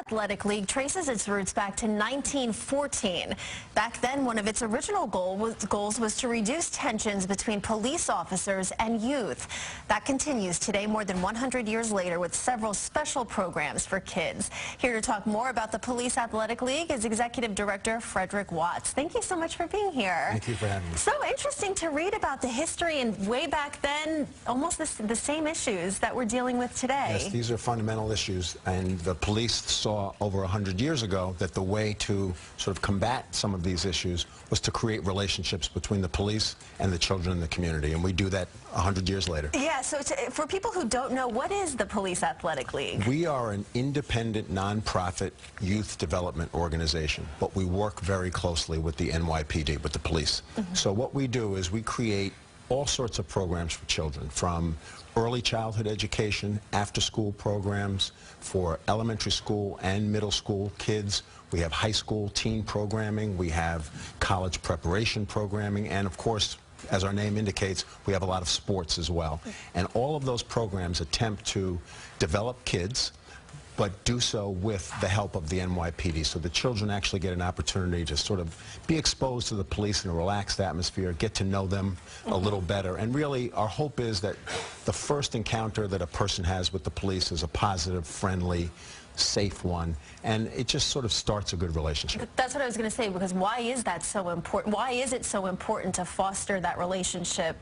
Athletic League traces its roots back to 1914. Back then, one of its original goals was to reduce tensions between police officers and youth. That continues today, more than 100 years later, with several special programs for kids. Here to talk more about the Police Athletic League is Executive Director Frederick. Thank you so much for being here. Thank you for having me. So interesting to read about the history and way back then, almost the same issues that we're dealing with today. Yes, these are fundamental issues, and the police saw over 100 years ago that the way to sort of combat some of these issues was to create relationships between the police and the children in the community, and we do that 100 years later. Yeah, so for people who don't know, what is the Police Athletic League? We are an independent, non-profit youth development organization, but we work very closely with the NYPD, with the police. So what we do is we create all sorts of programs for children, from early childhood education, after-school programs for elementary school and middle school kids. We have high school teen programming. We have college preparation programming. And, of course, as our name indicates, we have a lot of sports as well. And all of those programs attempt to develop kids, but do so with the help of the NYPD. So the children actually get an opportunity to sort of be exposed to the police in a relaxed atmosphere, get to know them a little better. And really, our hope is that the first encounter that a person has with the police is a positive, friendly, safe one, and it just sort of starts a good relationship. That's what I was going to say, because why is that so important? Why is it so important to foster that relationship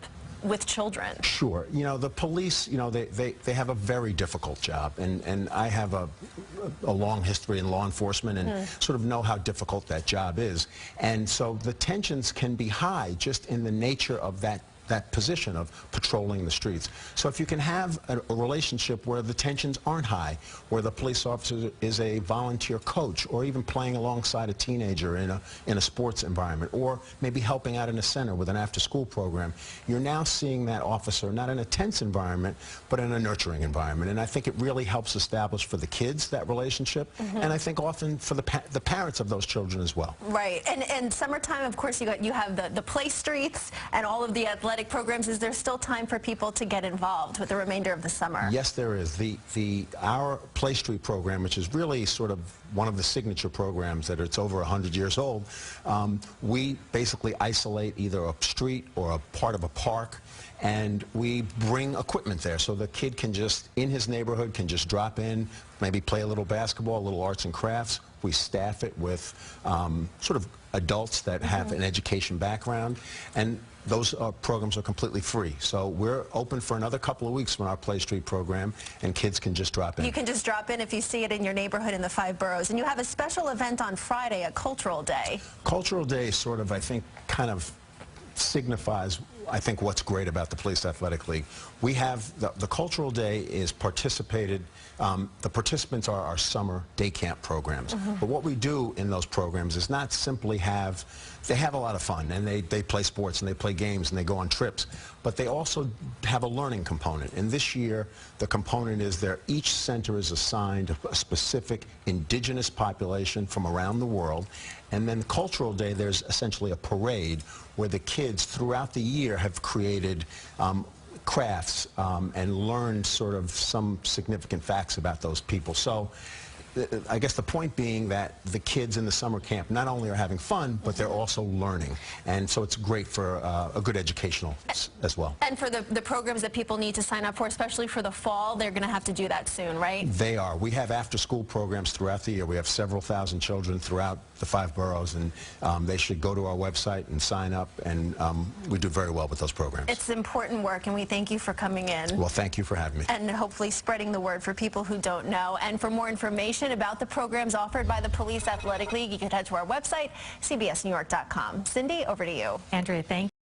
with children? Sure. You know, the police, you know, they have a very difficult job, and I have a long history in law enforcement and sort of know how difficult that job is. And so the tensions can be high just in the nature of that position of patrolling the streets. So if you can have a relationship where the tensions aren't high, where the police officer is a volunteer coach, or even playing alongside a teenager in a sports environment, or maybe helping out in a center with an after-school program, you're now seeing that officer not in a tense environment, but in a nurturing environment. And I think it really helps establish for the kids that relationship, and I think often for the parents of those children as well. Right. And summertime, of course, you have the play streets and all of the athletic programs. Is there still time for people to get involved with the remainder of the summer? Yes, there is. Our Play Street program, which is really sort of one of the signature programs that it's over 100 years old, we basically isolate either a street or a part of a park, and we bring equipment there so the kid can just, in his neighborhood, can just drop in, maybe play a little basketball, a little arts and crafts. We staff it with sort of adults that have an education background, and those programs are completely free. So we're open for another couple of weeks on our Play Street program, and kids can just drop in. You can just drop in if you see it in your neighborhood in the 5 boroughs. And you have a special event on Friday, a Cultural Day. Cultural Day sort of, I think, kind of signifies, I think, what's great about the Police Athletic League. We have the Cultural Day is participated, the participants are our summer day camp programs. But what we do in those programs is not simply they have a lot of fun, and they play sports and they play games and they go on trips, but they also have a learning component. And this year, the component is each center is assigned a specific indigenous population from around the world. And then Cultural Day, there's essentially a parade where the kids throughout the year have created crafts and learned sort of some significant facts about those people. So I guess the point being that the kids in the summer camp not only are having fun, but they're also learning. And so it's great for a good educational as well. And for the programs that people need to sign up for, especially for the fall, they're going to have to do that soon, right? They are. We have after-school programs throughout the year. We have several thousand children throughout the 5 boroughs, and they should go to our website and sign up, and we do very well with those programs. It's important work, and we thank you for coming in. Well, thank you for having me. And hopefully spreading the word for people who don't know. And for more information about the programs offered by the Police Athletic League, you can head to our website, cbsnewyork.com. Cindy, over to you. Andrea, thank you.